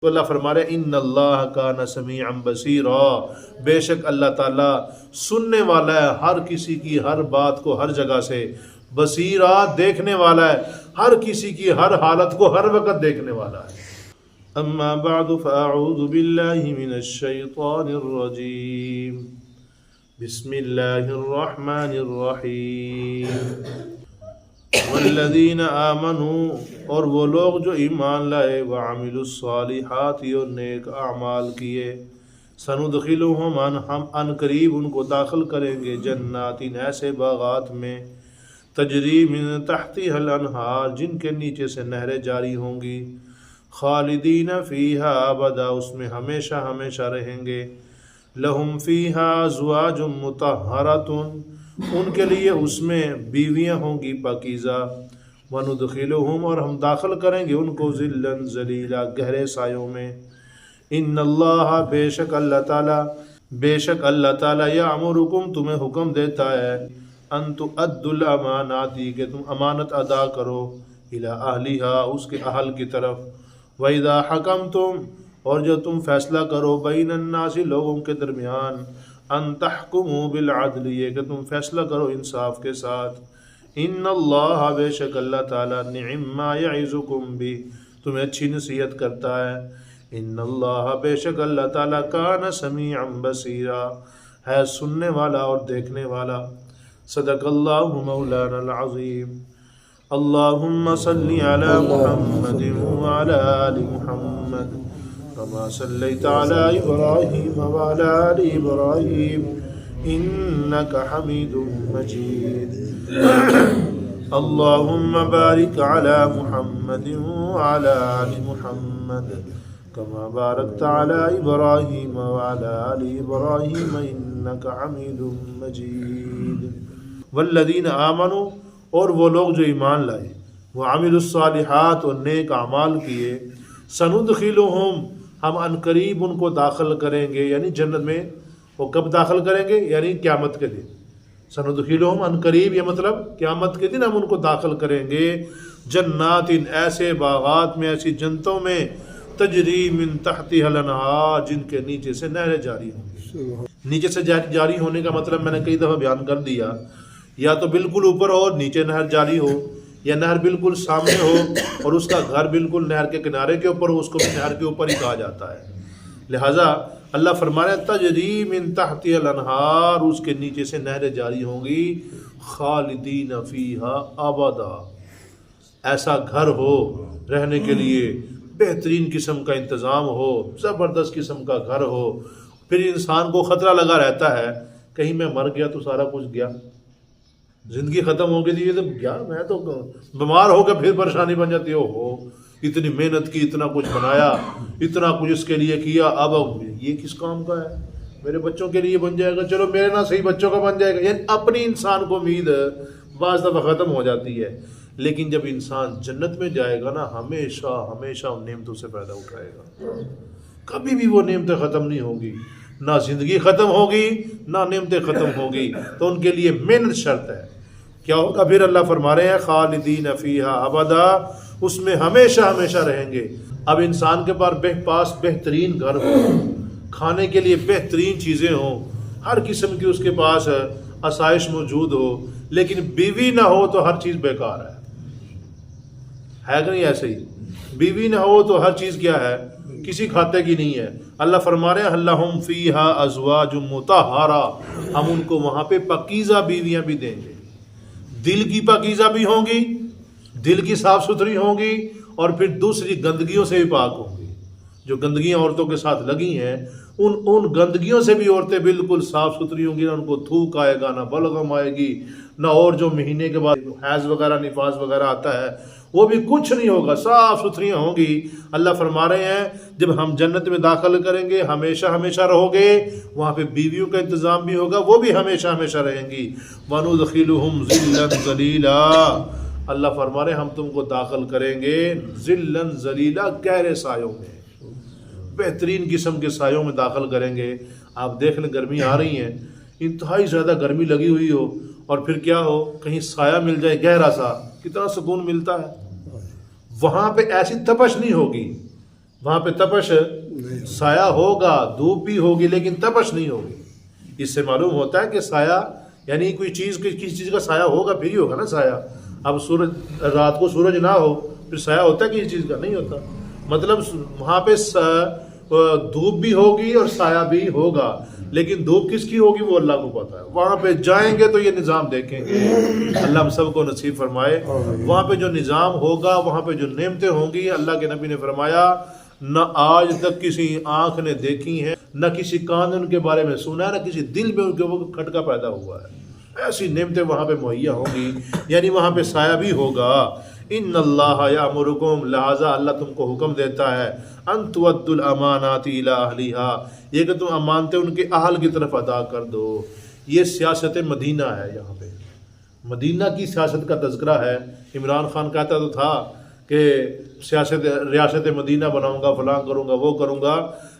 تو اللہ فرما رہے ان اللہ کان سمیعا بصیرا، بے شک اللہ تعالیٰ سننے والا ہے ہر کسی کی ہر بات کو ہر جگہ سے، بصیرا دیکھنے والا ہے ہر کسی کی ہر حالت کو ہر وقت دیکھنے والا ہے۔ اما بعد فاعوذ باللہ من الشیطان الرجیم، بسم اللہ الرحمن الرحیم۔ والذین آمنوا، اور وہ لوگ جو ایمان لائے، وعملوا الصالحات، اور نیک اعمال کیے، سندخلہم، ہم ان قریب ان کو داخل کریں گے، جنات، ایسے باغات میں، تجری من تحتها الانہار، جن کے نیچے سے نہریں جاری ہوں گی، خالدین فیہا ابدا، اس میں ہمیشہ ہمیشہ رہیں گے، لہم فیہا ازواج مطہرۃ، ان کے لیے اس میں بیویاں ہوں گی پاکیزہ، وندخلہم، اور ہم داخل کریں گے ان کو، ذلا ذلیلا، گہرے سایوں میں، ان اللہ، بے شک اللہ تعالی یامرکم، تمہیں حکم دیتا ہے، ان تؤدوا الامانات، کہ تم امانت ادا کرو، الی اہلہا، اس کے اہل کی طرف، واذا حکمتم، اور جو تم فیصلہ کرو، بین الناس، لوگوں کے درمیان، ان تحکموا بالعدل، یہ کہ تم فیصلہ کرو انصاف کے ساتھ، ان اللہ، بے شک اللہ تعالیٰ، نعم ما یعظکم بہ، تمہیں اچھی نصیحت کرتا ہے، ان اللہ، بے شک اللہ تعالیٰ، کان سمیعا بصیرا، ہے سننے والا اور دیکھنے والا۔ صدق اللہ مولانا العظیم۔ اللہم صلی علی محمد وعلی آل محمد، كما صليت على إبراهيم وعلى آل إبراهيم إنك حميد مجيد۔ اللهم بارك على محمد وعلى آل محمد، كما باركت على إبراهيم وعلى آل إبراهيم إنك حميد مجيد۔ والذین آمنوا، اور وہ لوگ جو ایمان لائے، وعملوا الصالحات، اور نیک اعمال کیے، سندخلہم، ہم ان قریب ان کو داخل کریں گے، یعنی جنت میں۔ وہ کب داخل کریں گے؟ یعنی قیامت کے دن۔ سندخلہم ان قریب، یہ مطلب قیامت کے دن ہم ان کو داخل کریں گے، جنات، ایسے باغات میں، ایسی جنتوں میں، تجری من تحتها الانہار، جن کے نیچے سے نہریں جاری ہوں گی۔ نیچے سے جاری ہونے کا مطلب میں نے کئی دفعہ بیان کر دیا، یا تو بالکل اوپر ہو نیچے نہر جاری ہو، یا نہر بالکل سامنے ہو اور اس کا گھر بالکل نہر کے کنارے کے اوپر ہو، اس کو بھی نہر کے اوپر ہی کہا جاتا ہے۔ لہٰذا اللہ فرما رہے ہیں تجری من تحتها الانہار، اس کے نیچے سے نہریں جاری ہوں گی، خالدین فیہا ابدا، ایسا گھر ہو رہنے کے لیے، بہترین قسم کا انتظام ہو، زبردست قسم کا گھر ہو۔ پھر انسان کو خطرہ لگا رہتا ہے، کہیں میں مر گیا تو سارا کچھ گیا، زندگی ختم ہو گئی تھی، یہ تو کیا، میں تو بیمار ہو کے پھر پریشانی بن جاتی ہو، اتنی محنت کی، اتنا کچھ بنایا، اتنا کچھ اس کے لیے کیا، اب یہ کس کام کا ہے، میرے بچوں کے لیے بن جائے گا، چلو میرے نہ صحیح بچوں کا بن جائے گا، یعنی اپنی انسان کو امید بعض دفعہ ختم ہو جاتی ہے۔ لیکن جب انسان جنت میں جائے گا نا، ہمیشہ ہمیشہ ان نعمتوں سے فائدہ اٹھائے گا، کبھی بھی وہ نعمتیں ختم نہیں ہوں گی، نہ زندگی ختم ہوگی نہ نعمتیں ختم ہوگی، تو ان کے لیے محنت شرط ہے۔ کیا ہوگا پھر؟ اللہ فرما رہے ہیں خالدین فیہا ابدا، اس میں ہمیشہ ہمیشہ رہیں گے۔ اب انسان کے پاس بہترین گھر ہو، کھانے کے لیے بہترین چیزیں ہوں، ہر قسم کی اس کے پاس آسائش موجود ہو، لیکن بیوی نہ ہو تو ہر چیز بیکار ہے کہ نہیں؟ ایسے ہی بیوی نہ ہو تو ہر چیز کیا ہے؟ کسی کھاتے کی نہیں ہے۔ اللہ فرما رہے ہیں لہم فیہا ازواج مطہرہ، ہم ان کو وہاں پہ پاکیزہ بیویاں بھی دیں گے، دل کی پاکیزہ بھی ہوں گی، دل کی صاف ستھری ہوں گی، اور پھر دوسری گندگیوں سے بھی پاک ہوں گی۔ جو گندگیاں عورتوں کے ساتھ لگی ہیں، ان گندگیوں سے بھی عورتیں بالکل صاف ستھری ہوں گی، نہ ان کو تھوک آئے گا، نہ بلغم آئے گی، نہ اور جو مہینے کے بعد حیض وغیرہ نفاس وغیرہ آتا ہے وہ بھی کچھ نہیں ہوگا، صاف ستھری ہوں گی۔ اللہ فرما رہے ہیں جب ہم جنت میں داخل کریں گے، ہمیشہ ہمیشہ رہو گے، وہاں پہ بیویوں کا انتظام بھی ہوگا، وہ بھی ہمیشہ ہمیشہ رہیں گی۔ وَنُدْخِلُهُمْ ذِلًّا ذَلِيلًا، اللہ فرما رہے ہیں ہم تم کو داخل کریں گے ذِلًّا ذَلِيلًا، گہرے سایوں میں، بہترین قسم کے سایوں میں داخل کریں گے۔ آپ دیکھ لیں گرمی آ رہی ہیں، انتہائی زیادہ گرمی لگی ہوئی ہو، اور پھر کیا ہو، کہیں سایہ مل جائے گہرا سا، کتنا سکون ملتا ہے۔ وہاں پہ ایسی تپش نہیں ہوگی وہاں پہ تپش سایہ ہوگا، دھوپ بھی ہوگی لیکن تپش نہیں ہوگی۔ اس سے معلوم ہوتا ہے کہ سایہ یعنی کوئی چیز کسی چیز کا سایہ ہوگا پھر ہی ہوگا نا سایہ۔ اب سورج رات کو سورج نہ ہو پھر سایہ ہوتا ہے کسی چیز کا؟ نہیں ہوتا۔ مطلب وہاں پہ دھوپ بھی ہوگی اور سایہ بھی ہوگا، لیکن دھوپ کس کی ہوگی وہ اللہ کو پتا ہے۔ وہاں پہ جائیں گے تو یہ نظام دیکھیں گے، اللہ ہم سب کو نصیب فرمائے۔ وہاں پہ جو نظام ہوگا، وہاں پہ جو نعمتیں ہوں گی، اللہ کے نبی نے فرمایا نہ آج تک کسی آنکھ نے دیکھی ہیں، نہ کسی کان نے ان کے بارے میں سنا ہے، نہ کسی دل میں ان کے وہ کھٹکا پیدا ہوا ہے۔ ایسی نعمتیں وہاں پہ مہیا ہوں گی، یعنی وہاں پہ سایہ بھی ہوگا۔ ان اللہ یامرکم، لہٰذا اللہ تم کو حکم دیتا ہے ان تؤدوا الامانات الی اہلھا، یہ کہ تم امانتیں ان کے اہل کی طرف ادا کر دو۔ یہ سیاست مدینہ ہے، یہاں پہ مدینہ کی سیاست کا تذکرہ ہے۔ عمران خان کہتا تو تھا کہ ریاست مدینہ بناؤں گا، فلاں کروں گا، وہ کروں گا۔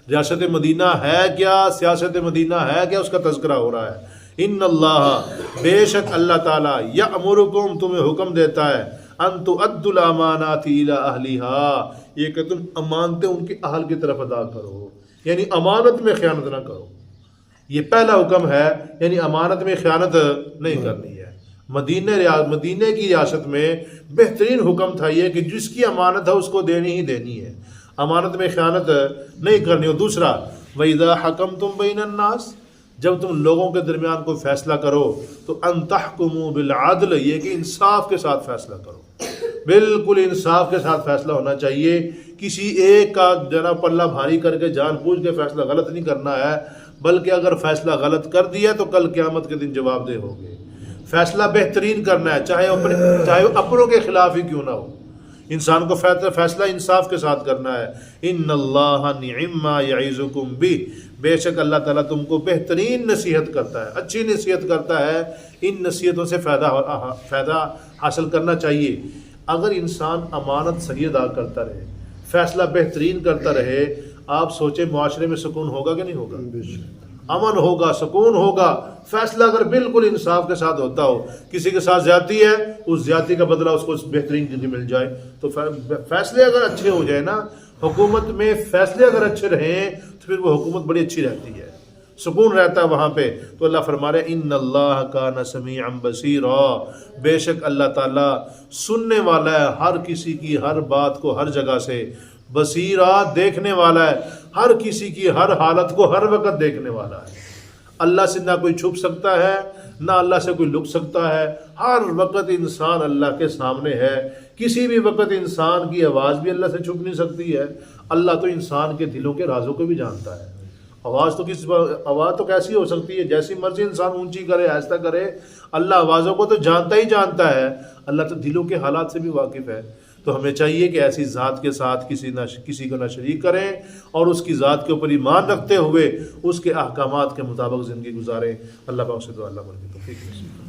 ریاست مدینہ ہے کیا، سیاست مدینہ ہے کیا، اس کا تذکرہ ہو رہا ہے۔ ان اللہ، بے شک اللہ تعالیٰ، یأمرکم، تمہیں حکم دیتا ہے ان تؤدوا الامانات الی اہلھا، یہ کہ تم امانتیں ان کے اہل کی طرف ادا کرو، یعنی امانت میں خیانت نہ کرو۔ یہ پہلا حکم ہے، یعنی امانت میں خیانت نہیں کرنی ہے۔ مدینہ کی ریاست میں بہترین حکم تھا یہ کہ جس کی امانت ہے اس کو دینی ہی دینی ہے، امانت میں خیانت نہیں کرنی ہو۔ دوسرا، وَإِذَا حَكَمْتُمْ بَيْنَ النَّاسِ، جب تم لوگوں کے درمیان کوئی فیصلہ کرو تو ان تحکموا بالعدل، یہ کہ انصاف کے ساتھ فیصلہ کرو، بالکل انصاف کے ساتھ فیصلہ ہونا چاہیے۔ کسی ایک کا جنا پلہ بھاری کر کے جان بوجھ کے فیصلہ غلط نہیں کرنا ہے، بلکہ اگر فیصلہ غلط کر دیا تو کل قیامت کے دن جواب دہ ہوگے۔ فیصلہ بہترین کرنا ہے، چاہے وہ اپنوں کے خلاف ہی کیوں نہ ہو، انسان کو فیصلہ انصاف کے ساتھ کرنا ہے۔ ان اللہ نعم ما یعظکم بہ، بے شک اللہ تعالیٰ تم کو بہترین نصیحت کرتا ہے، اچھی نصیحت کرتا ہے۔ ان نصیحتوں سے فائدہ حاصل کرنا چاہیے۔ اگر انسان امانت صحیح ادا کرتا رہے، فیصلہ بہترین کرتا رہے، آپ سوچیں معاشرے میں سکون ہوگا کہ نہیں ہوگا؟ امن ہوگا، سکون ہوگا۔ فیصلہ اگر بالکل انصاف کے ساتھ ہوتا ہو، کسی کے ساتھ زیادتی ہے، اس زیادتی کا بدلہ اس کو بہترین چیز مل جائے، تو فیصلے اگر اچھے ہو جائے نا، حکومت میں فیصلے اگر اچھے رہیں تو پھر وہ حکومت بڑی اچھی رہتی ہے، سکون رہتا ہے وہاں پہ۔ تو اللہ فرما رہے ان اللہ کان سمیعا بصیرا، بے شک اللہ تعالیٰ سننے والا ہے ہر کسی کی ہر بات کو ہر جگہ سے، بصیرا دیکھنے والا ہے ہر کسی کی ہر حالت کو ہر وقت دیکھنے والا ہے۔ اللہ سے نہ کوئی چھپ سکتا ہے، نہ اللہ سے کوئی لک سکتا ہے، ہر وقت انسان اللہ کے سامنے ہے۔ کسی بھی وقت انسان کی آواز بھی اللہ سے چھپ نہیں سکتی ہے۔ اللہ تو انسان کے دلوں کے رازوں کو بھی جانتا ہے۔ آواز تو کیسی ہو سکتی ہے، جیسی مرضی انسان اونچی کرے آہستہ کرے، اللہ آوازوں کو تو جانتا ہی جانتا ہے۔ اللہ تو دلوں کے حالات سے بھی واقف ہے۔ تو ہمیں چاہیے کہ ایسی ذات کے ساتھ کسی کو نہ شریک کریں، اور اس کی ذات کے اوپر ایمان رکھتے ہوئے اس کے احکامات کے مطابق زندگی گزاریں۔ اللہ پاک سے دعا اللہ کی توفیق نصیب